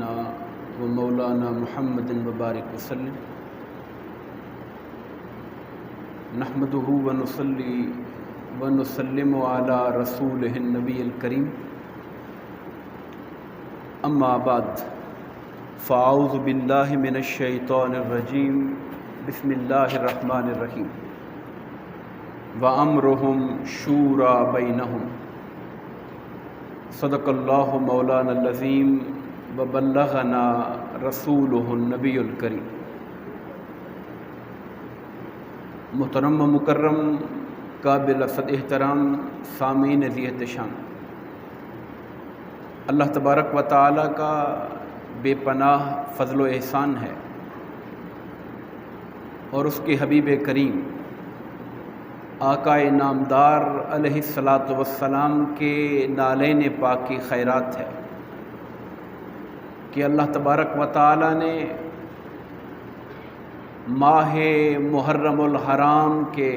سيدنا ومولانا محمد وبارك وسلم نحمده ونصلي ونسلم على رسوله النبي الكريم اما بعد فاعوذ بالله من الشيطان الرجيم بسم الله الرحمن الرحيم وامرهم شورى بينهم صدق الله مولانا العظيم وبلغنا رسوله النبي الكريم۔ محترم و مکرم قابل صد احترام سامعین ذی احتشام، اللہ تبارک و تعالیٰ کا بے پناہ فضل و احسان ہے اور اس کے حبیب کریم آقا نامدار علیہ الصلاۃ والسلام کے نالین پاک کی خیرات ہے کہ اللہ تبارک و تعالیٰ نے ماہ محرم الحرام کے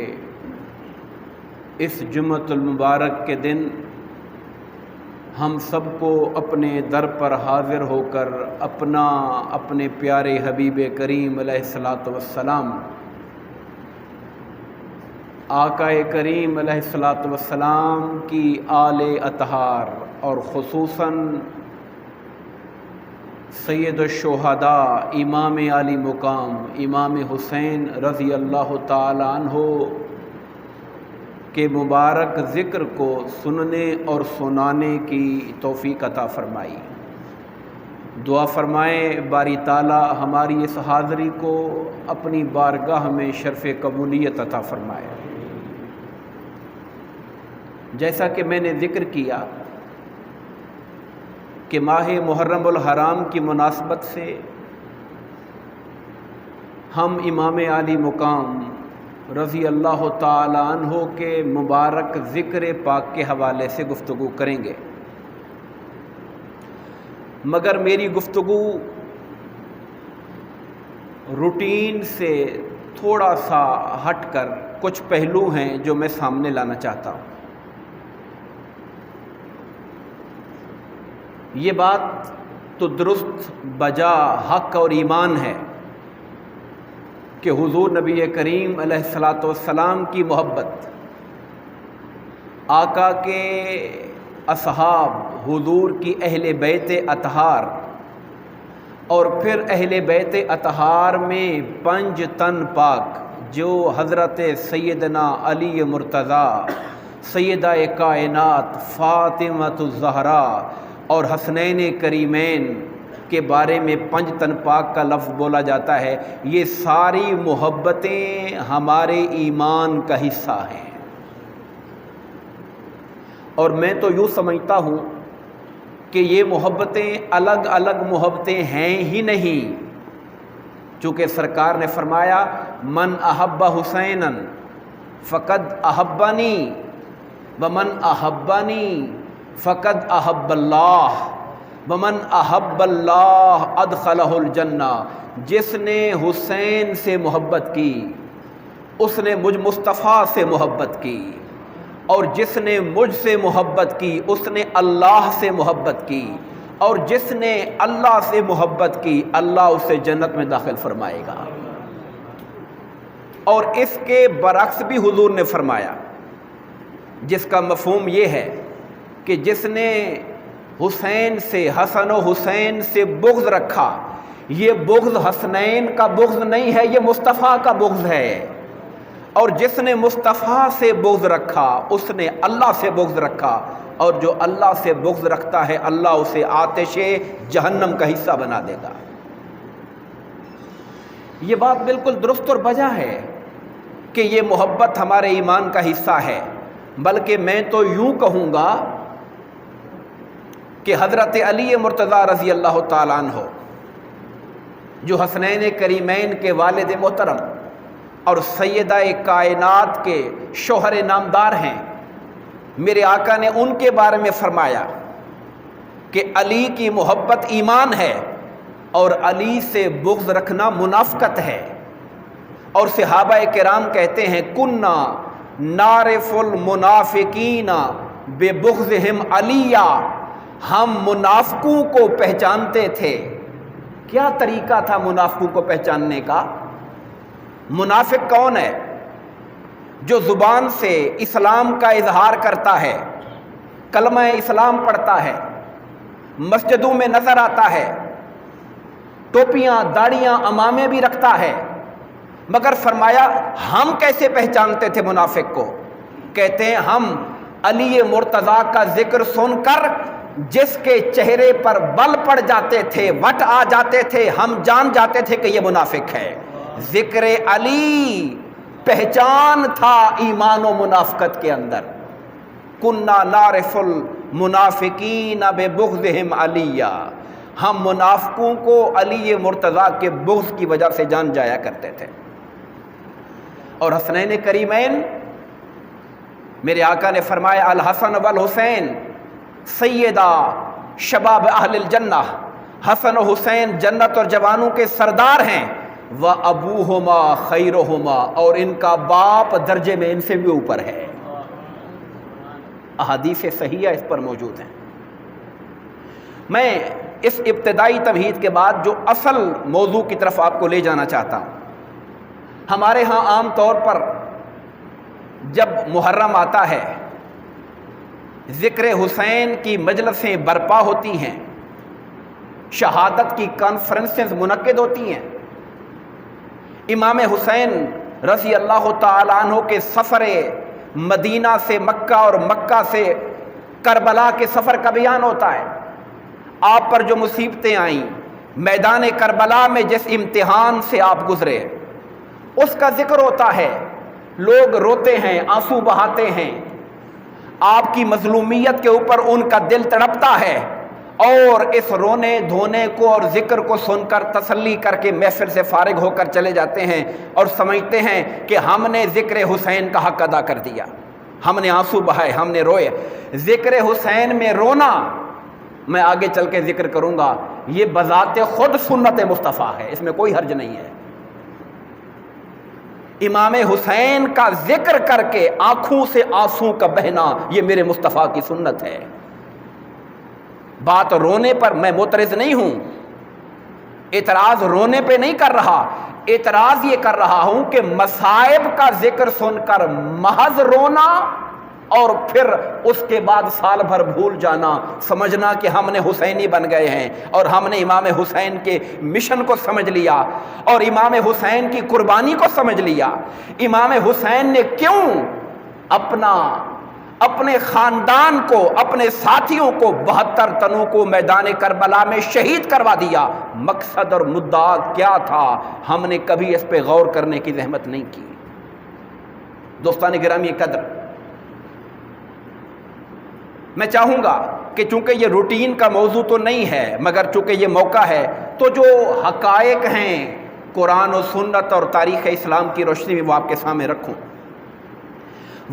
اس جمعۃ المبارک کے دن ہم سب کو اپنے در پر حاضر ہو کر اپنے پیارے حبیب کریم علیہ الصلاۃ والسلام آقا کریم علیہ الصلاۃ والسلام کی آل اطہار اور خصوصاً سید الشہداء امام علی مقام امام حسین رضی اللہ تعالی عنہ کے مبارک ذکر کو سننے اور سنانے کی توفیق عطا فرمائی۔ دعا فرمائے باری تعالی ہماری اس حاضری کو اپنی بارگاہ میں شرف قبولیت عطا فرمائے۔ جیسا کہ میں نے ذکر کیا کہ ماہ محرم الحرام کی مناسبت سے ہم امام علی مقام رضی اللہ تعالی عنہ کے مبارک ذکر پاک کے حوالے سے گفتگو کریں گے، مگر میری گفتگو روٹین سے تھوڑا سا ہٹ کر کچھ پہلو ہیں جو میں سامنے لانا چاہتا ہوں۔ یہ بات تو درست بجا حق اور ایمان ہے کہ حضور نبی کریم علیہ الصلاۃ والسلام کی محبت، آقا کے اصحاب، حضور کی اہل بیت اطہار اور پھر اہل بیت اطہار میں 5 تن پاک جو حضرت سیدنا علی مرتضیٰ، سیدہ کائنات فاطمۃ الزہرا اور حسنین کریمین کے بارے میں 5 تن پاک کا لفظ بولا جاتا ہے، یہ ساری محبتیں ہمارے ایمان کا حصہ ہیں۔ اور میں تو یوں سمجھتا ہوں کہ یہ محبتیں الگ الگ محبتیں ہیں ہی نہیں، چونکہ سرکار نے فرمایا من احب حسینا فقد احبنی ومن احبنی فقد احب اللہ ومن احب اللہ ادخلہ الجنہ۔ جس نے حسین سے محبت کی اس نے مجھ مصطفیٰ سے محبت کی، اور جس نے مجھ سے محبت کی اس نے اللہ سے محبت کی، اور جس نے اللہ سے محبت کی اللہ اسے جنت میں داخل فرمائے گا۔ اور اس کے برعکس بھی حضور نے فرمایا، جس کا مفہوم یہ ہے کہ جس نے حسین سے، حسن و حسین سے بغض رکھا، یہ بغض حسنین کا بغض نہیں ہے، یہ مصطفیٰ کا بغض ہے۔ اور جس نے مصطفیٰ سے بغض رکھا اس نے اللہ سے بغض رکھا، اور جو اللہ سے بغض رکھتا ہے اللہ اسے آتش جہنم کا حصہ بنا دے گا۔ یہ بات بالکل درست اور بجا ہے کہ یہ محبت ہمارے ایمان کا حصہ ہے، بلکہ میں تو یوں کہوں گا کہ حضرت علی مرتضیٰ رضی اللہ تعالیٰ عنہ جو حسنین کریمین کے والد محترم اور سیدہ کائنات کے شوہر نامدار ہیں، میرے آقا نے ان کے بارے میں فرمایا کہ علی کی محبت ایمان ہے اور علی سے بغض رکھنا منافقت ہے۔ اور صحابہ کرام کہتے ہیں کننا نعرف المنافقین ببغضہم علیہ، ہم منافقوں کو پہچانتے تھے کیا طریقہ تھا منافقوں کو پہچاننے کا؟ منافق کون ہے؟ جو زبان سے اسلام کا اظہار کرتا ہے، کلمہ اسلام پڑھتا ہے، مسجدوں میں نظر آتا ہے، ٹوپیاں داڑیاں عمامے بھی رکھتا ہے، مگر فرمایا ہم کیسے پہچانتے تھے منافق کو؟ کہتے ہیں ہم علی مرتضیٰ کا ذکر سن کر جس کے چہرے پر بل پڑ جاتے تھے، وٹ آ جاتے تھے، ہم جان جاتے تھے کہ یہ منافق ہے۔ ذکر علی پہچان تھا ایمان و منافقت کے اندر۔ کنا نعرف المنافقین ببغضہم علیہ، ہم منافقوں کو علی مرتضیٰ کے بغض کی وجہ سے جان جایا کرتے تھے۔ اور حسنین کریمین، میرے آقا نے فرمایا الحسن والحسین سیدہ شباب اہل الجنہ، حسن و حسین جنت اور جوانوں کے سردار ہیں، وَأَبُوهُمَا خَيْرُهُمَا، اور ان کا باپ درجے میں ان سے بھی اوپر ہے۔ احادیث صحیحہ اس پر موجود ہیں۔ میں اس ابتدائی تمہید کے بعد جو اصل موضوع کی طرف آپ کو لے جانا چاہتا ہوں، ہمارے ہاں عام طور پر جب محرم آتا ہے ذکر حسین کی مجلسیں برپا ہوتی ہیں، شہادت کی کانفرنسز منعقد ہوتی ہیں، امام حسین رضی اللہ تعالیٰ عنہ کے سفر مدینہ سے مکہ اور مکہ سے کربلا کے سفر کا بیان ہوتا ہے۔ آپ پر جو مصیبتیں آئیں، میدان کربلا میں جس امتحان سے آپ گزرے، اس کا ذکر ہوتا ہے۔ لوگ روتے ہیں، آنسو بہاتے ہیں، آپ کی مظلومیت کے اوپر ان کا دل تڑپتا ہے، اور اس رونے دھونے کو اور ذکر کو سن کر تسلی کر کے محفل سے فارغ ہو کر چلے جاتے ہیں اور سمجھتے ہیں کہ ہم نے ذکر حسین کا حق ادا کر دیا، ہم نے آنسو بہائے، ہم نے روئے۔ ذکر حسین میں رونا، میں آگے چل کے ذکر کروں گا، یہ بذات خود سنت مصطفیٰ ہے، اس میں کوئی حرج نہیں ہے۔ امام حسین کا ذکر کر کے آنکھوں سے آنسو کا بہنا، یہ میرے مصطفیٰ کی سنت ہے۔ بات رونے پر میں معترض نہیں ہوں، اعتراض رونے پہ نہیں کر رہا، اعتراض یہ کر رہا ہوں کہ مصائب کا ذکر سن کر محض رونا اور پھر اس کے بعد سال بھر بھول جانا، سمجھنا کہ ہم نے حسینی بن گئے ہیں اور ہم نے امام حسین کے مشن کو سمجھ لیا اور امام حسین کی قربانی کو سمجھ لیا۔ امام حسین نے کیوں اپنے خاندان کو، اپنے ساتھیوں کو، 72 تنوں کو میدان کربلا میں شہید کروا دیا؟ مقصد اور مدعا کیا تھا؟ ہم نے کبھی اس پہ غور کرنے کی زحمت نہیں کی۔ دوستان گرامی قدر، میں چاہوں گا کہ چونکہ یہ روٹین کا موضوع تو نہیں ہے، مگر چونکہ یہ موقع ہے تو جو حقائق ہیں قرآن و سنت اور تاریخ اسلام کی روشنی میں وہ آپ کے سامنے رکھوں۔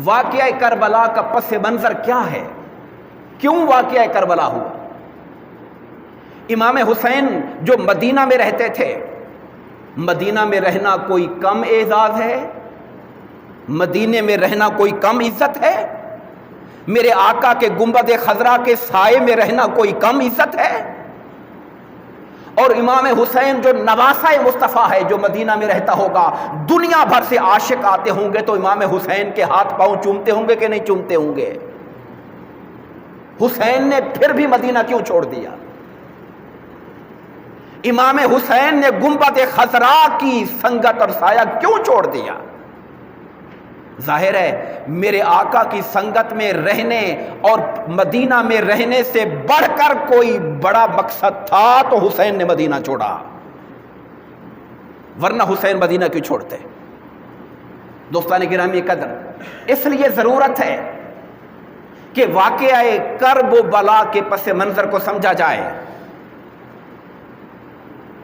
واقعہ کربلا کا پس منظر کیا ہے؟ کیوں واقعہ کربلا ہوا؟ امام حسین جو مدینہ میں رہتے تھے، مدینہ میں رہنا کوئی کم اعزاز ہے؟ مدینے میں رہنا کوئی کم عزت ہے؟ میرے آقا کے گنبد خضرا کے سائے میں رہنا کوئی کم عزت ہے؟ اور امام حسین جو نواسہ مصطفیٰ ہے، جو مدینہ میں رہتا ہوگا، دنیا بھر سے عاشق آتے ہوں گے تو امام حسین کے ہاتھ پاؤں چومتے ہوں گے کہ نہیں چومتے ہوں گے؟ حسین نے پھر بھی مدینہ کیوں چھوڑ دیا؟ امام حسین نے گنبد خضرا کی سنگت اور سایہ کیوں چھوڑ دیا؟ ظاہر ہے میرے آقا کی سنگت میں رہنے اور مدینہ میں رہنے سے بڑھ کر کوئی بڑا مقصد تھا تو حسین نے مدینہ چھوڑا، ورنہ حسین مدینہ کیوں چھوڑتے؟ دوستان گرامی قدر، اس لیے ضرورت ہے کہ واقعہ کرب و بلا کے پس منظر کو سمجھا جائے۔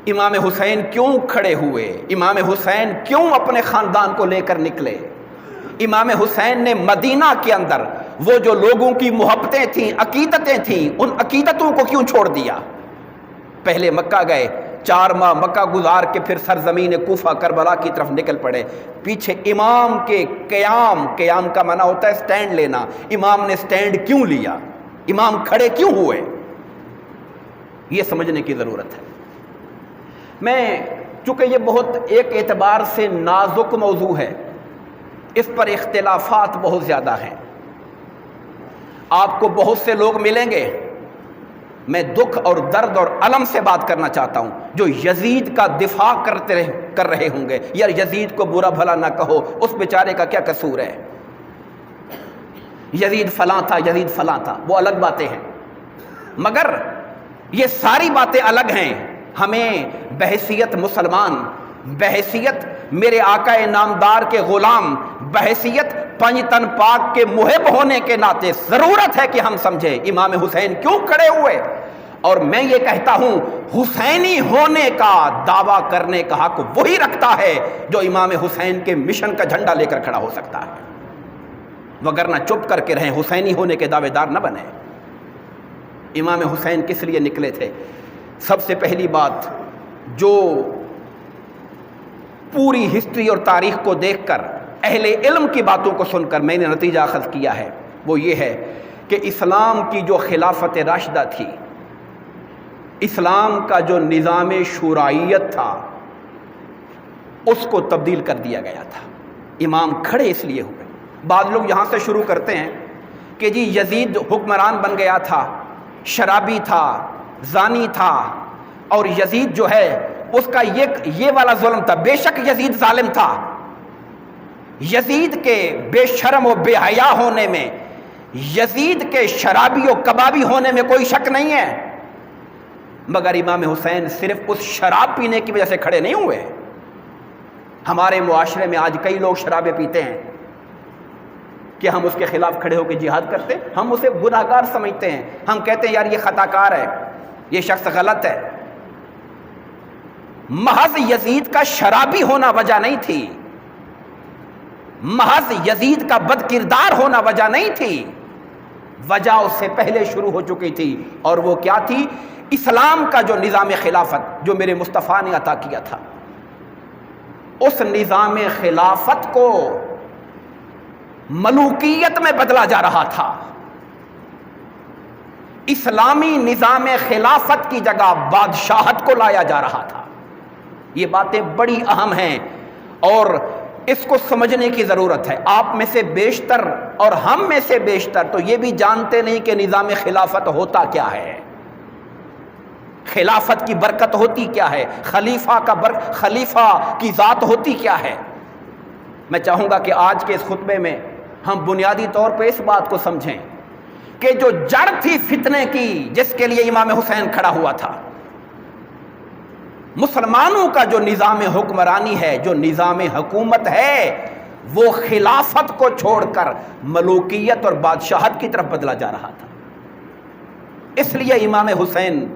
امام حسین کیوں کھڑے ہوئے؟ امام حسین کیوں اپنے خاندان کو لے کر نکلے؟ امام حسین نے مدینہ کے اندر وہ جو لوگوں کی محبتیں تھیں، عقیدتیں تھیں، ان عقیدتوں کو کیوں چھوڑ دیا؟ پہلے مکہ گئے، 4 ماہ مکہ گزار کے پھر سرزمین کوفہ کربلا کی طرف نکل پڑے۔ پیچھے امام کے قیام کا معنی ہوتا ہے سٹینڈ لینا۔ امام نے سٹینڈ کیوں لیا؟ امام کھڑے کیوں ہوئے؟ یہ سمجھنے کی ضرورت ہے۔ میں چونکہ یہ بہت ایک اعتبار سے نازک موضوع ہے، اس پر اختلافات بہت زیادہ ہیں، آپ کو بہت سے لوگ ملیں گے، میں دکھ اور درد اور الم سے بات کرنا چاہتا ہوں، جو یزید کا دفاع کر رہے ہوں گے، یار یزید کو برا بھلا نہ کہو، اس بیچارے کا کیا قصور ہے، یزید فلاں تھا، یزید فلاں تھا، وہ الگ باتیں ہیں، مگر یہ ساری باتیں الگ ہیں۔ ہمیں بحیثیت مسلمان، بحیثیت میرے آقا نامدار کے غلام، بحیثیت پنج تن پاک کے محب ہونے کے ناطے ضرورت ہے کہ ہم سمجھیں امام حسین کیوں کھڑے ہوئے، اور میں یہ کہتا ہوں حسینی ہونے کا دعویٰ کرنے کا حق وہی رکھتا ہے جو امام حسین کے مشن کا جھنڈا لے کر کھڑا ہو سکتا ہے، وگرنہ چپ کر کے رہیں، حسینی ہونے کے دعوے دار نہ بنیں۔ امام حسین کس لیے نکلے تھے؟ سب سے پہلی بات جو پوری ہسٹری اور تاریخ کو دیکھ کر، اہل علم کی باتوں کو سن کر میں نے نتیجہ اخذ کیا ہے، وہ یہ ہے کہ اسلام کی جو خلافت راشدہ تھی، اسلام کا جو نظام شورائیت تھا، اس کو تبدیل کر دیا گیا تھا۔ امام کھڑے اس لیے ہوئے۔ بعض لوگ یہاں سے شروع کرتے ہیں کہ جی یزید حکمران بن گیا تھا، شرابی تھا، زانی تھا، اور یزید جو ہے اس کا یہ والا ظلم تھا۔ بے شک یزید ظالم تھا، یزید کے بے شرم و بے حیا ہونے میں، یزید کے شرابی و کبابی ہونے میں کوئی شک نہیں ہے، مگر امام حسین صرف اس شراب پینے کی وجہ سے کھڑے نہیں ہوئے۔ ہمارے معاشرے میں آج کئی لوگ شرابیں پیتے ہیں، کہ ہم اس کے خلاف کھڑے ہو کے جہاد کرتے، ہم اسے گناہگار سمجھتے ہیں، ہم کہتے ہیں یار یہ خطا کار ہے، یہ شخص غلط ہے۔ محض یزید کا شرابی ہونا وجہ نہیں تھی، محض یزید کا بد کردار ہونا وجہ نہیں تھی، وجہ اس سے پہلے شروع ہو چکی تھی، اور وہ کیا تھی؟ اسلام کا جو نظام خلافت جو میرے مصطفیٰ نے عطا کیا تھا، اس نظام خلافت کو ملوکیت میں بدلا جا رہا تھا۔ اسلامی نظام خلافت کی جگہ بادشاہت کو لایا جا رہا تھا۔ یہ باتیں بڑی اہم ہیں اور اس کو سمجھنے کی ضرورت ہے۔ آپ میں سے بیشتر اور ہم میں سے بیشتر تو یہ بھی جانتے نہیں کہ نظام خلافت ہوتا کیا ہے، خلافت کی برکت ہوتی کیا ہے، خلیفہ کی ذات ہوتی کیا ہے۔ میں چاہوں گا کہ آج کے اس خطبے میں ہم بنیادی طور پہ اس بات کو سمجھیں کہ جو جڑ تھی فتنے کی، جس کے لیے امام حسین کھڑا ہوا تھا، مسلمانوں کا جو نظام حکمرانی ہے، جو نظام حکومت ہے، وہ خلافت کو چھوڑ کر ملوکیت اور بادشاہت کی طرف بدلا جا رہا تھا۔ اس لیے امام حسین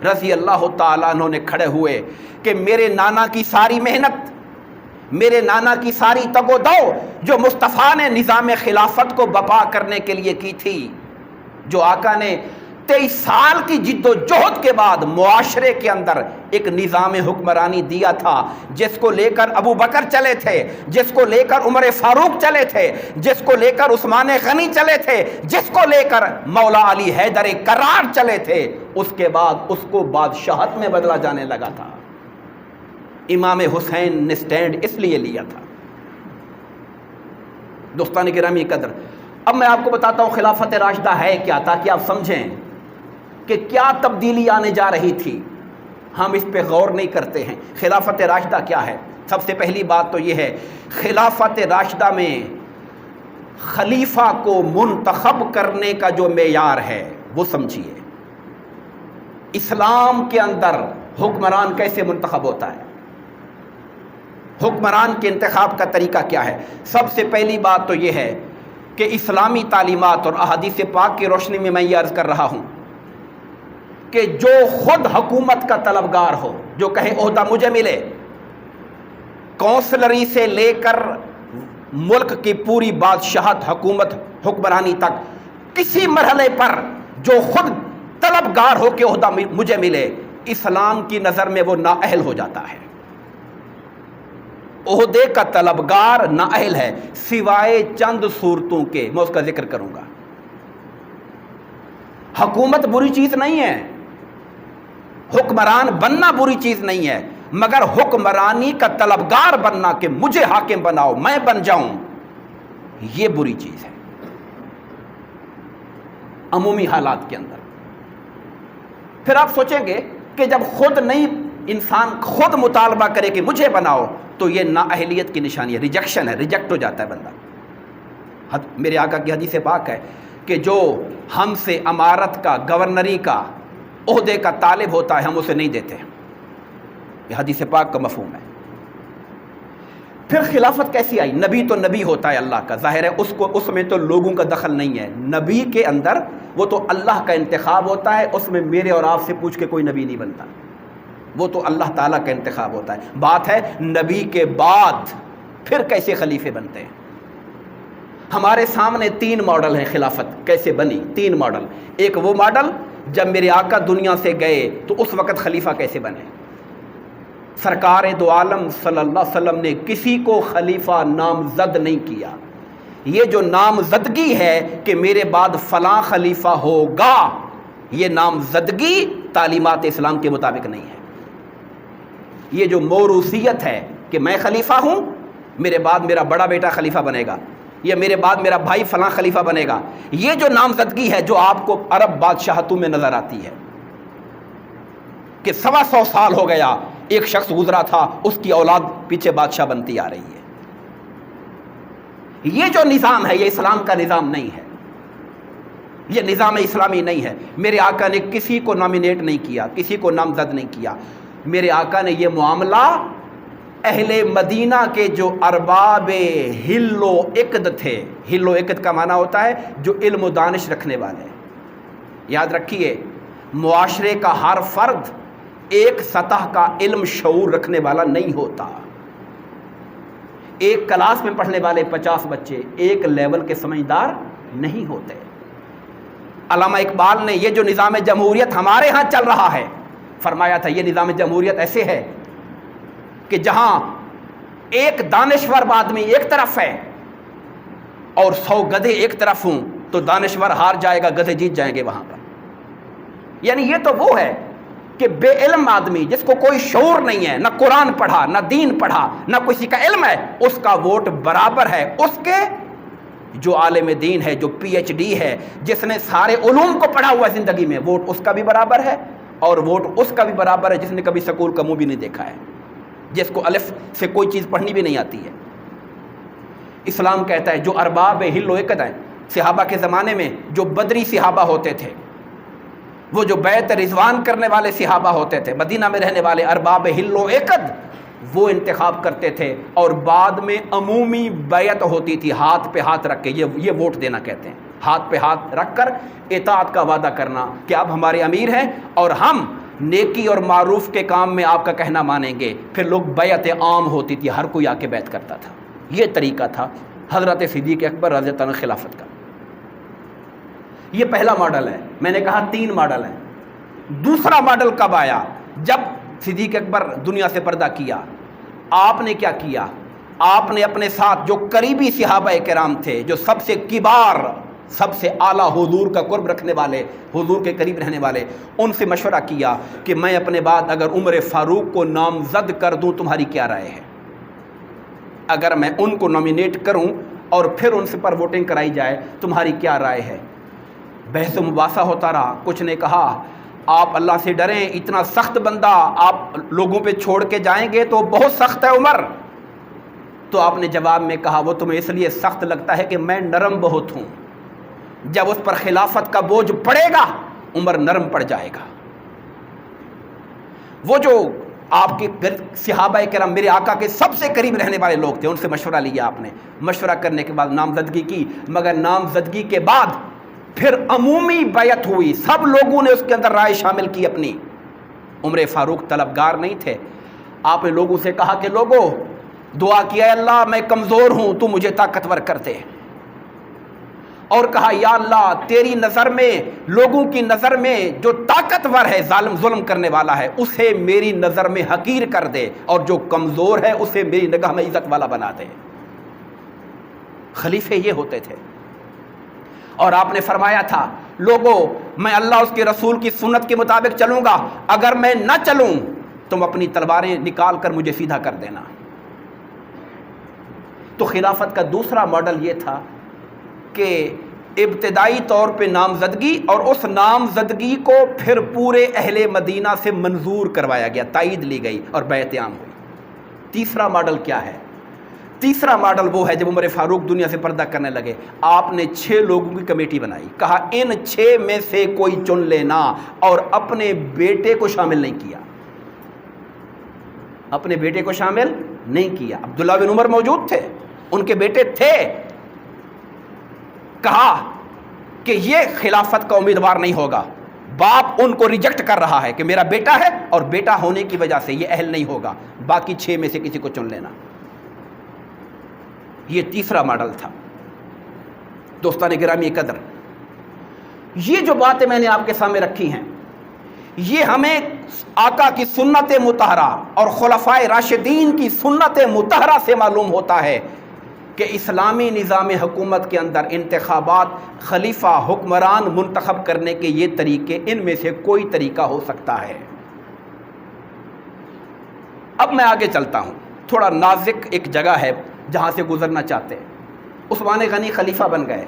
رضی اللہ تعالیٰ عنہ نے کھڑے ہوئے کہ میرے نانا کی ساری محنت، میرے نانا کی ساری تگ و دو جو مصطفیٰ نے نظام خلافت کو بپا کرنے کے لیے کی تھی، جو آقا نے 23 سال کی جد و جہد کے بعد معاشرے کے اندر ایک نظام حکمرانی دیا تھا، جس کو لے کر ابو بکر چلے تھے، جس کو لے کر عمر فاروق چلے تھے، جس کو لے کر عثمان غنی چلے تھے، جس کو لے کر مولا علی حیدر کرار چلے تھے، اس کے بعد اس کو بادشاہت میں بدلا جانے لگا تھا۔ امام حسین نے سٹینڈ اس لیے لیا تھا۔ دوستان گرامی قدر، اب میں آپ کو بتاتا ہوں خلافت راشدہ ہے کیا، تاکہ آپ سمجھیں کہ کیا تبدیلی آنے جا رہی تھی۔ ہم اس پہ غور نہیں کرتے ہیں۔ خلافت راشدہ کیا ہے؟ سب سے پہلی بات تو یہ ہے، خلافت راشدہ میں خلیفہ کو منتخب کرنے کا جو معیار ہے وہ سمجھیے۔ اسلام کے اندر حکمران کیسے منتخب ہوتا ہے؟ حکمران کے انتخاب کا طریقہ کیا ہے؟ سب سے پہلی بات تو یہ ہے کہ اسلامی تعلیمات اور احادیث پاک کی روشنی میں میں یہ عرض کر رہا ہوں کہ جو خود حکومت کا طلبگار ہو، جو کہے عہدہ مجھے ملے، کونسلری سے لے کر ملک کی پوری بادشاہت، حکومت، حکمرانی تک، کسی مرحلے پر جو خود طلبگار ہو کہ عہدہ مجھے ملے، اسلام کی نظر میں وہ نااہل ہو جاتا ہے۔ عہدے کا طلبگار نااہل ہے، سوائے چند صورتوں کے، میں اس کا ذکر کروں گا۔ حکومت بری چیز نہیں ہے، حکمران بننا بری چیز نہیں ہے، مگر حکمرانی کا طلبگار بننا کہ مجھے حاکم بناؤ میں بن جاؤں، یہ بری چیز ہے عمومی حالات کے اندر۔ پھر آپ سوچیں گے کہ جب خود نہیں انسان خود مطالبہ کرے کہ مجھے بناؤ تو یہ نااہلیت کی نشانی ہے، ریجیکشن ہے، ریجیکٹ ہو جاتا ہے بندہ۔ میرے آقا کی حدیث پاک ہے کہ جو ہم سے امارت کا، گورنری کا، عہدے کا طالب ہوتا ہے ہم اسے نہیں دیتے، یہ حدیث پاک کا مفہوم ہے۔ پھر خلافت کیسی آئی؟ نبی تو نبی ہوتا ہے اللہ کا، ظاہر ہے اس میں تو لوگوں کا دخل نہیں ہے، نبی کے اندر وہ تو اللہ کا انتخاب ہوتا ہے، اس میں میرے اور آپ سے پوچھ کے کوئی نبی نہیں بنتا، وہ تو اللہ تعالیٰ کا انتخاب ہوتا ہے۔ بات ہے نبی کے بعد پھر کیسے خلیفے بنتے ہیں۔ ہمارے سامنے 3 ماڈل ہیں خلافت کیسے بنی، 3 ماڈل۔ ایک وہ ماڈل جب میرے آقا دنیا سے گئے تو اس وقت خلیفہ کیسے بنے۔ سرکار دو عالم صلی اللہ علیہ وسلم نے کسی کو خلیفہ نامزد نہیں کیا۔ یہ جو نامزدگی ہے کہ میرے بعد فلاں خلیفہ ہوگا، یہ نامزدگی تعلیمات اسلام کے مطابق نہیں ہے۔ یہ جو موروثیت ہے کہ میں خلیفہ ہوں، میرے بعد میرا بڑا بیٹا خلیفہ بنے گا، یا میرے بعد میرا بھائی فلاں خلیفہ بنے گا، یہ جو نامزدگی ہے جو آپ کو عرب بادشاہتوں میں نظر آتی ہے کہ 125 سال ہو گیا ایک شخص گزرا تھا، اس کی اولاد پیچھے بادشاہ بنتی آ رہی ہے، یہ جو نظام ہے یہ اسلام کا نظام نہیں ہے، یہ نظام اسلامی نہیں ہے۔ میرے آقا نے کسی کو نامینیٹ نہیں کیا، کسی کو نامزد نہیں کیا۔ میرے آقا نے یہ معاملہ اہل مدینہ کے جو ارباب حل و عقد تھے، حل و عقد کا معنی ہوتا ہے جو علم و دانش رکھنے والے، یاد رکھیے معاشرے کا ہر فرد ایک سطح کا علم شعور رکھنے والا نہیں ہوتا۔ ایک کلاس میں پڑھنے والے 50 بچے ایک لیول کے سمجھدار نہیں ہوتے۔ علامہ اقبال نے یہ جو نظام جمہوریت ہمارے ہاں چل رہا ہے فرمایا تھا، یہ نظام جمہوریت ایسے ہے کہ جہاں ایک دانشور آدمی ایک طرف ہے اور 100 گدھے ایک طرف ہوں تو دانشور ہار جائے گا، گدھے جیت جائیں گے وہاں پر۔ یعنی یہ تو وہ ہے کہ بے علم آدمی جس کو کوئی شعور نہیں ہے، نہ قرآن پڑھا، نہ دین پڑھا، نہ کسی کا علم ہے، اس کا ووٹ برابر ہے اس کے جو عالم دین ہے، جو پی ایچ ڈی ہے، جس نے سارے علوم کو پڑھا ہوا زندگی میں، ووٹ اس کا بھی برابر ہے، اور ووٹ اس کا بھی برابر ہے جس نے کبھی سکول کا منہ بھی نہیں دیکھا ہے، جس کو الف سے کوئی چیز پڑھنی بھی نہیں آتی ہے۔ اسلام کہتا ہے جو ارباب حل و عقد ہیں، صحابہ کے زمانے میں جو بدری صحابہ ہوتے تھے، وہ جو بیعت رضوان کرنے والے صحابہ ہوتے تھے، مدینہ میں رہنے والے ارباب حل و عقد، وہ انتخاب کرتے تھے اور بعد میں عمومی بیعت ہوتی تھی، ہاتھ پہ ہاتھ رکھ کے، یہ ووٹ دینا کہتے ہیں، ہاتھ پہ ہاتھ رکھ کر اطاعت کا وعدہ کرنا کہ آپ ہمارے امیر ہیں اور ہم نیکی اور معروف کے کام میں آپ کا کہنا مانیں گے۔ پھر لوگ بیعت عام ہوتی تھی، ہر کوئی آ کے بیعت کرتا تھا۔ یہ طریقہ تھا حضرت صدیق اکبر رضی اللہ عنہ خلافت کا۔ یہ پہلا ماڈل ہے، میں نے کہا 3 ماڈل ہیں۔ دوسرا ماڈل کب آیا؟ جب صدیق اکبر دنیا سے پردہ کیا، آپ نے کیا کیا؟ آپ نے اپنے ساتھ جو قریبی صحابہ کرام تھے، جو سب سے کبار، سب سے اعلیٰ حضور کا قرب رکھنے والے، حضور کے قریب رہنے والے، ان سے مشورہ کیا کہ میں اپنے بعد اگر عمر فاروق کو نامزد کر دوں تمہاری کیا رائے ہے؟ اگر میں ان کو نامینیٹ کروں اور پھر ان سے پر ووٹنگ کرائی جائے تمہاری کیا رائے ہے؟ بحث و مباحثہ ہوتا رہا۔ کچھ نے کہا آپ اللہ سے ڈریں، اتنا سخت بندہ آپ لوگوں پہ چھوڑ کے جائیں گے تو بہت سخت ہے عمر۔ تو آپ نے جواب میں کہا وہ تمہیں اس لیے سخت لگتا ہے کہ میں نرم بہت ہوں، جب اس پر خلافت کا بوجھ پڑے گا عمر نرم پڑ جائے گا۔ وہ جو آپ کے صحابہ کرام میرے آقا کے سب سے قریب رہنے والے لوگ تھے، ان سے مشورہ لیا آپ نے، مشورہ کرنے کے بعد نامزدگی کی، مگر نامزدگی کے بعد پھر عمومی بیعت ہوئی، سب لوگوں نے اس کے اندر رائے شامل کی اپنی۔ عمر فاروق طلبگار نہیں تھے، آپ نے لوگوں سے کہا کہ لوگوں دعا کیا اللہ میں کمزور ہوں تو مجھے طاقتور کر دے، اور کہا یا اللہ تیری نظر میں، لوگوں کی نظر میں جو طاقتور ہے، ظلم کرنے والا ہے، اسے میری نظر میں حقیر کر دے، اور جو کمزور ہے اسے میری نگاہ میں عزت والا بنا دے۔ خلیفے یہ ہوتے تھے۔ اور آپ نے فرمایا تھا لوگوں میں اللہ اس کے رسول کی سنت کے مطابق چلوں گا، اگر میں نہ چلوں تم اپنی تلواریں نکال کر مجھے سیدھا کر دینا۔ تو خلافت کا دوسرا ماڈل یہ تھا کہ ابتدائی طور پہ نامزدگی، اور اس نامزدگی کو پھر پورے اہل مدینہ سے منظور کروایا گیا، تائید لی گئی اور بیعت عام ہوئی۔ تیسرا ماڈل کیا ہے؟ تیسرا ماڈل وہ ہے جب عمر فاروق دنیا سے پردہ کرنے لگے، آپ نے 6 لوگوں کی کمیٹی بنائی، کہا ان 6 میں سے کوئی چن لینا، اور اپنے بیٹے کو شامل نہیں کیا، اپنے بیٹے کو شامل نہیں کیا۔ عبداللہ بن عمر موجود تھے، ان کے بیٹے تھے، کہا کہ یہ خلافت کا امیدوار نہیں ہوگا، باپ ان کو ریجیکٹ کر رہا ہے کہ میرا بیٹا ہے اور بیٹا ہونے کی وجہ سے یہ اہل نہیں ہوگا، باقی 6 میں سے کسی کو چن لینا۔ یہ تیسرا ماڈل تھا۔ دوستان گرامی قدر، یہ جو باتیں میں نے آپ کے سامنے رکھی ہیں، یہ ہمیں آقا کی سنت مطہرہ اور خلفائے راشدین کی سنت مطہرہ سے معلوم ہوتا ہے کہ اسلامی نظام حکومت کے اندر انتخابات، خلیفہ، حکمران منتخب کرنے کے یہ طریقے، ان میں سے کوئی طریقہ ہو سکتا ہے۔ اب میں آگے چلتا ہوں، تھوڑا نازک ایک جگہ ہے جہاں سے گزرنا چاہتے ہیں۔ عثمان غنی خلیفہ بن گئے،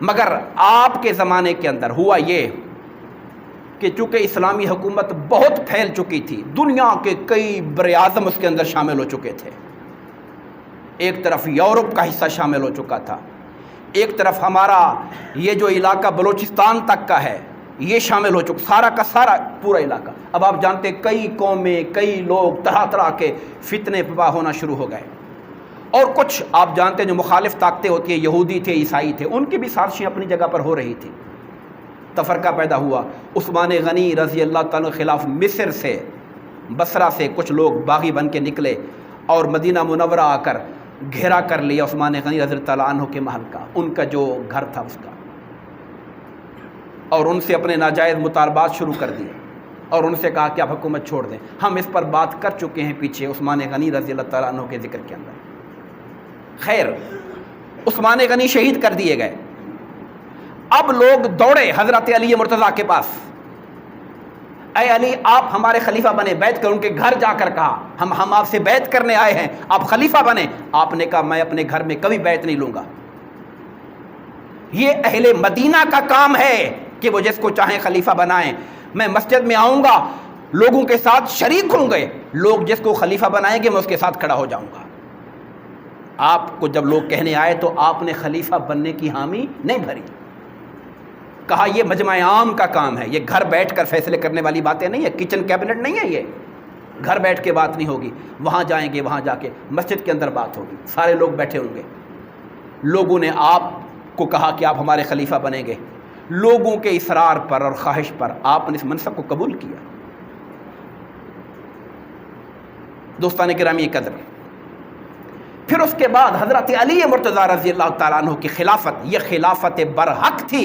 مگر آپ کے زمانے کے اندر ہوا یہ کہ چونکہ اسلامی حکومت بہت پھیل چکی تھی، دنیا کے کئی براعظم اس کے اندر شامل ہو چکے تھے، ایک طرف یورپ کا حصہ شامل ہو چکا تھا، ایک طرف ہمارا یہ جو علاقہ بلوچستان تک کا ہے یہ شامل ہو چکا، سارا کا سارا پورا علاقہ۔ اب آپ جانتے ہیں کئی قومیں، کئی لوگ، طرح طرح کے فتنے پپا ہونا شروع ہو گئے، اور کچھ آپ جانتے ہیں جو مخالف طاقتیں ہوتی ہیں، یہودی تھے، عیسائی تھے، ان کی بھی سازشیں اپنی جگہ پر ہو رہی تھی، تفرقہ پیدا ہوا۔ عثمان غنی رضی اللہ تعالیٰ کے خلاف مصر سے، بصرہ سے کچھ لوگ باغی بن کے نکلے اور مدینہ منورہ آ کر گھیرا کر لیا عثمان غنی رضی اللہ عنہ کے محل کا، ان کا جو گھر تھا اس کا، اور ان سے اپنے ناجائز مطالبات شروع کر دیے، اور ان سے کہا کہ آپ حکومت چھوڑ دیں۔ ہم اس پر بات کر چکے ہیں پیچھے عثمان غنی رضی اللہ تعالیٰ عنہ کے ذکر کے اندر۔ خیر، عثمان غنی شہید کر دیے گئے۔ اب لوگ دوڑے حضرت علی مرتضیٰ کے پاس، اے علی آپ ہمارے خلیفہ بنے، بیعت کر، ان کے گھر جا کر کہا ہم آپ سے بیعت کرنے آئے ہیں، آپ خلیفہ بنے۔ آپ نے کہا میں اپنے گھر میں کبھی بیعت نہیں لوں گا، یہ اہل مدینہ کا کام ہے کہ وہ جس کو چاہیں خلیفہ بنائیں، میں مسجد میں آؤں گا، لوگوں کے ساتھ شریک ہوں گے، لوگ جس کو خلیفہ بنائیں گے میں اس کے ساتھ کھڑا ہو جاؤں گا۔ آپ کو جب لوگ کہنے آئے تو آپ نے خلیفہ بننے کی حامی نہیں بھری، کہا یہ مجمع عام کا کام ہے، یہ گھر بیٹھ کر فیصلے کرنے والی باتیں نہیں ہے، کچن کیبنٹ نہیں ہے، یہ گھر بیٹھ کے بات نہیں ہوگی، وہاں جائیں گے، وہاں جا کے مسجد کے اندر بات ہوگی، سارے لوگ بیٹھے ہوں گے۔ لوگوں نے آپ کو کہا کہ آپ ہمارے خلیفہ بنیں گے، لوگوں کے اصرار پر اور خواہش پر آپ نے اس منصب کو قبول کیا۔ دوستان گرامی قدر، پھر اس کے بعد حضرت علی مرتضیٰ رضی اللہ تعالیٰ عنہ کی خلافت، یہ خلافت برحق تھی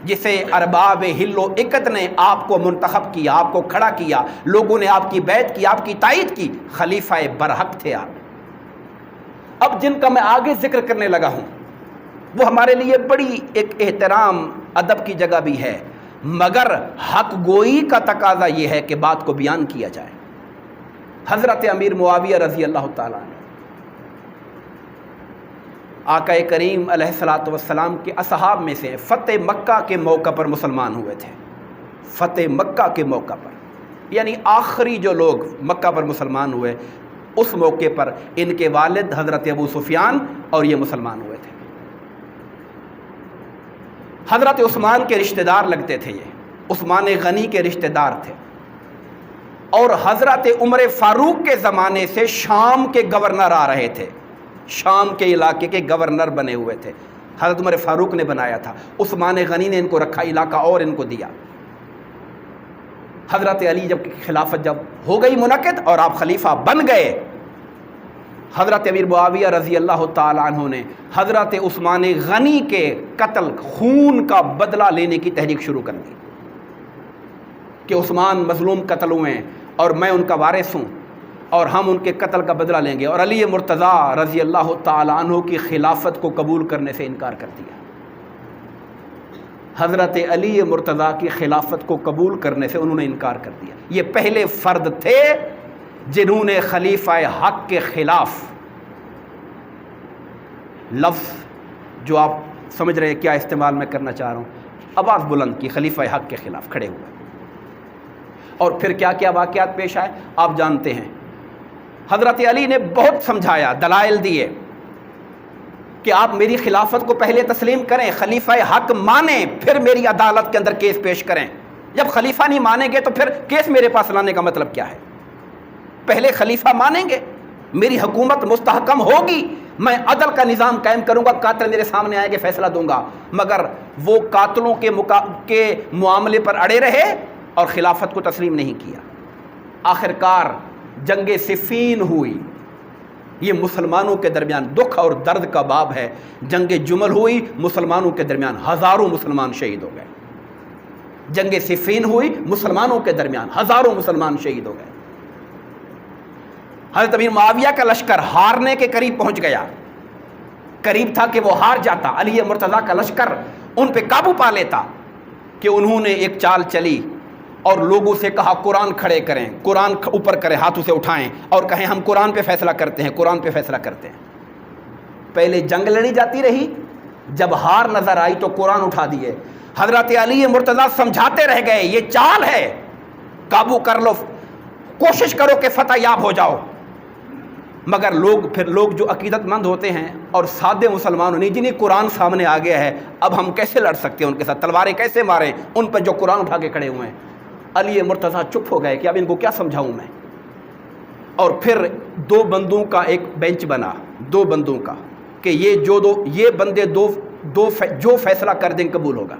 جسے ارباب حل و عقد نے آپ کو منتخب کیا، آپ کو کھڑا کیا، لوگوں نے آپ کی بیعت کی، آپ کی تائید کی، خلیفہ برحق تھے آپ۔ اب جن کا میں آگے ذکر کرنے لگا ہوں وہ ہمارے لیے بڑی ایک احترام ادب کی جگہ بھی ہے، مگر حق گوئی کا تقاضا یہ ہے کہ بات کو بیان کیا جائے۔ حضرت امیر معاویہ رضی اللہ تعالیٰ عنہ آقا کریم علیہ الصلوۃ والسلام کے اصحاب میں سے، فتح مکہ کے موقع پر مسلمان ہوئے تھے، فتح مکہ کے موقع پر، یعنی آخری جو لوگ مکہ پر مسلمان ہوئے اس موقع پر ان کے والد حضرت ابو سفیان اور یہ مسلمان ہوئے تھے۔ حضرت عثمان کے رشتہ دار لگتے تھے، یہ عثمان غنی کے رشتہ دار تھے، اور حضرت عمر فاروق کے زمانے سے شام کے گورنر آ رہے تھے، شام کے علاقے کے گورنر بنے ہوئے تھے، حضرت عمر فاروق نے بنایا تھا، عثمان غنی نے ان کو رکھا، علاقہ اور ان کو دیا۔ حضرت علی جب خلافت جب ہو گئی منعقد اور آپ خلیفہ بن گئے، حضرت امیر معاویہ رضی اللہ تعالیٰ عنہ نے حضرت عثمان غنی کے قتل، خون کا بدلہ لینے کی تحریک شروع کر دی کہ عثمان مظلوم قتل ہوئے ہیں اور میں ان کا وارث ہوں اور ہم ان کے قتل کا بدلہ لیں گے، اور علی مرتضیٰ رضی اللہ تعالیٰ عنہ کی خلافت کو قبول کرنے سے انکار کر دیا۔ حضرت علی مرتضیٰ کی خلافت کو قبول کرنے سے انہوں نے انکار کر دیا۔ یہ پہلے فرد تھے جنہوں نے خلیفہ حق کے خلاف، لفظ جو آپ سمجھ رہے ہیں کیا استعمال میں کرنا چاہ رہا ہوں، آواز بلند کی، خلیفہ حق کے خلاف کھڑے ہوئے، اور پھر کیا کیا واقعات پیش آئے آپ جانتے ہیں۔ حضرت علی نے بہت سمجھایا، دلائل دیے کہ آپ میری خلافت کو پہلے تسلیم کریں، خلیفہ حق مانیں، پھر میری عدالت کے اندر کیس پیش کریں۔ جب خلیفہ نہیں مانیں گے تو پھر کیس میرے پاس لانے کا مطلب کیا ہے؟ پہلے خلیفہ مانیں گے، میری حکومت مستحکم ہوگی، میں عدل کا نظام قائم کروں گا، قاتل میرے سامنے آئے گے فیصلہ دوں گا، مگر وہ قاتلوں کے معاملے پر اڑے رہے اور خلافت کو تسلیم نہیں کیا۔ آخر کار جنگ صفین ہوئی، یہ مسلمانوں کے درمیان دکھ اور درد کا باب ہے۔ جنگ جمل ہوئی، مسلمانوں کے درمیان ہزاروں مسلمان شہید ہو گئے۔ جنگ صفین ہوئی، مسلمانوں کے درمیان ہزاروں مسلمان شہید ہو گئے۔ حضرت امیر معاویہ کا لشکر ہارنے کے قریب پہنچ گیا، قریب تھا کہ وہ ہار جاتا، علی مرتضیٰ کا لشکر ان پہ قابو پا لیتا، کہ انہوں نے ایک چال چلی اور لوگوں سے کہا قرآن کھڑے کریں، قرآن اوپر کریں، ہاتھوں سے اٹھائیں اور کہیں ہم قرآن پہ فیصلہ کرتے ہیں، قرآن پہ فیصلہ کرتے ہیں۔ پہلے جنگ لڑی جاتی رہی، جب ہار نظر آئی تو قرآن اٹھا دیے۔ حضرت علی مرتضیٰ سمجھاتے رہ گئے، یہ چال ہے، قابو کر لو، کوشش کرو کہ فتح یاب ہو جاؤ، مگر لوگ جو عقیدت مند ہوتے ہیں اور سادے مسلمان نہیں، جنہیں قرآن سامنے آ گیا ہے، اب ہم کیسے لڑ سکتے ہیں ان کے ساتھ، تلواریں کیسے ماریں ان پر جو قرآن اٹھا کے کھڑے ہوئے ہیں۔ علی مرتضیٰ چپ ہو گئے کہ اب ان کو کیا سمجھاؤں میں، اور پھر دو بندوں کا ایک بینچ بنا، دو بندوں کا، کہ یہ بندے جو فیصلہ کر دیں قبول ہوگا۔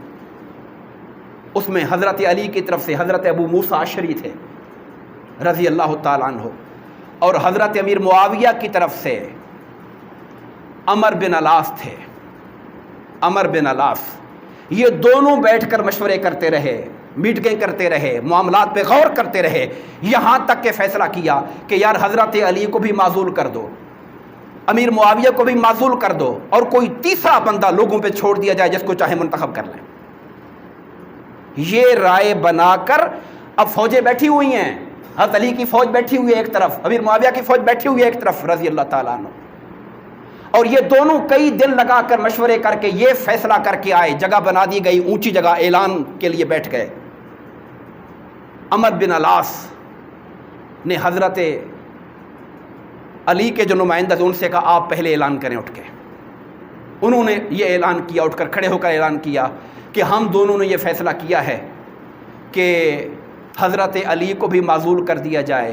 اس میں حضرت علی کی طرف سے حضرت ابو موسیٰ اشعری تھے رضی اللہ تعالیٰ عنہ، اور حضرت امیر معاویہ کی طرف سے عمر بن العاص تھے، عمر بن العاص۔ یہ دونوں بیٹھ کر مشورے کرتے رہے، میٹنگیں کرتے رہے، معاملات پہ غور کرتے رہے، یہاں تک کہ فیصلہ کیا کہ یار حضرت علی کو بھی معزول کر دو، امیر معاویہ کو بھی معزول کر دو، اور کوئی تیسرا بندہ لوگوں پہ چھوڑ دیا جائے جس کو چاہے منتخب کر لیں۔ یہ رائے بنا کر اب فوجیں بیٹھی ہوئی ہیں، حضرت علی کی فوج بیٹھی ہوئی ہے ایک طرف، امیر معاویہ کی فوج بیٹھی ہوئی ہے ایک طرف رضی اللہ تعالیٰ عنہ، اور یہ دونوں کئی دن لگا کر مشورے کر کے یہ فیصلہ کر کے آئے، جگہ بنا دی گئی، اونچی جگہ، اعلان کے لیے بیٹھ گئے۔ عمر بن العاص نے حضرت علی کے جو نمائندہ تھے ان سے کہا آپ پہلے اعلان کریں اٹھ کے۔ انہوں نے یہ اعلان کیا، اٹھ کر کھڑے ہو کر اعلان کیا کہ ہم دونوں نے یہ فیصلہ کیا ہے کہ حضرت علی کو بھی معزول کر دیا جائے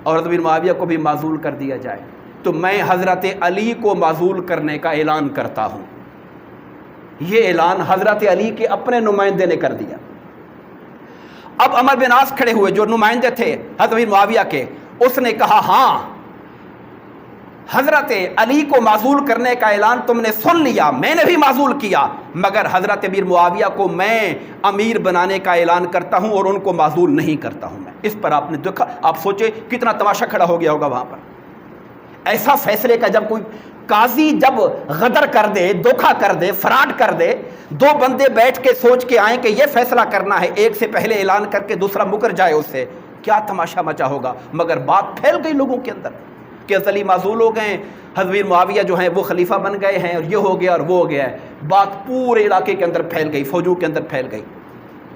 اور حضرت امیر معاویہ کو بھی معزول کر دیا جائے، تو میں حضرت علی کو معزول کرنے کا اعلان کرتا ہوں۔ یہ اعلان حضرت علی کے اپنے نمائندے نے کر دیا۔ اب عمر بن عاص کھڑے ہوئے جو نمائندے تھے حضرت امیر معاویہ کے، اس نے کہا ہاں حضرت علی کو معزول کرنے کا اعلان تم نے سن لیا، میں نے بھی معزول کیا، مگر حضرت امیر معاویہ کو میں امیر بنانے کا اعلان کرتا ہوں اور ان کو معزول نہیں کرتا ہوں میں۔ اس پر آپ نے دیکھا، آپ سوچے کتنا تماشا کھڑا ہو گیا ہوگا وہاں پر۔ ایسا فیصلے کا جب کوئی قاضی جب غدر کر دے، دھوکہ کر دے، فراڈ کر دے، دو بندے بیٹھ کے سوچ کے آئیں کہ یہ فیصلہ کرنا ہے، ایک سے پہلے اعلان کر کے دوسرا مکر جائے اس سے، کیا تماشا مچا ہوگا۔ مگر بات پھیل گئی لوگوں کے اندر کہ علی معزول ہو گئے، حضرت معاویہ جو ہیں وہ خلیفہ بن گئے ہیں، اور یہ ہو گیا اور وہ ہو گیا ہے۔ بات پورے علاقے کے اندر پھیل گئی، فوجوں کے اندر پھیل گئی،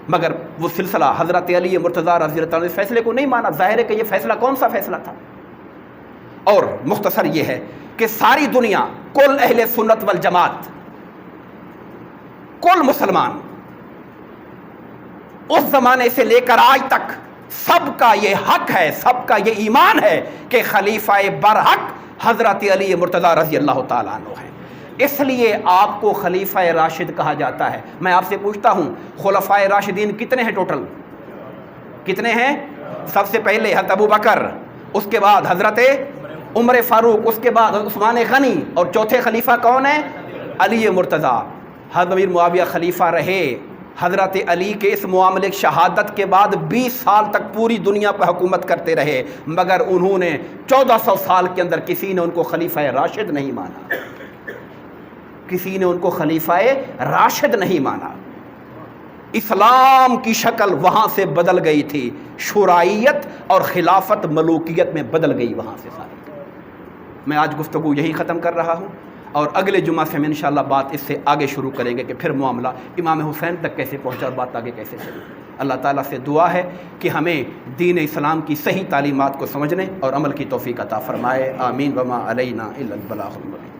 مگر وہ سلسلہ حضرت علی مرتضیٰ رضی اللہ عنہ نے فیصلے کو نہیں مانا۔ ظاہر ہے کہ یہ فیصلہ کون سا فیصلہ تھا، اور مختصر یہ ہے کہ ساری دنیا، کل اہل سنت والجماعت، کل مسلمان اس زمانے سے لے کر آج تک سب کا یہ حق ہے، سب کا یہ ایمان ہے کہ خلیفہ برحق حضرت علی مرتضیٰ رضی اللہ تعالیٰ عنہ ہیں۔ اس لیے آپ کو خلیفہ راشد کہا جاتا ہے۔ میں آپ سے پوچھتا ہوں خلفائے راشدین کتنے ہیں ٹوٹل؟ کتنے ہیں؟ سب سے پہلے حضرت ابو بکر، اس کے بعد حضرت عمر فاروق، اس کے بعد عثمان غنی، اور چوتھے خلیفہ کون ہیں؟ علی مرتضیٰ۔ حضرت امیر معاویہ خلیفہ رہے، حضرت علی کے اس معاملے شہادت کے بعد 20 سال تک پوری دنیا پر حکومت کرتے رہے، مگر انہوں نے 1400 سال کے اندر کسی نے ان کو خلیفہ راشد نہیں مانا، کسی نے ان کو خلیفہ راشد نہیں مانا۔ اسلام کی شکل وہاں سے بدل گئی تھی، شورائیت اور خلافت ملوکیت میں بدل گئی وہاں سے ساری۔ میں آج گفتگو یہی ختم کر رہا ہوں، اور اگلے جمعہ سے ہم انشاءاللہ بات اس سے آگے شروع کریں گے کہ پھر معاملہ امام حسین تک کیسے پہنچا اور بات آگے کیسے چلی۔ اللہ تعالیٰ سے دعا ہے کہ ہمیں دین اسلام کی صحیح تعلیمات کو سمجھنے اور عمل کی توفیق عطا فرمائے، آمین۔ وما علینا الا البلاغ المبین۔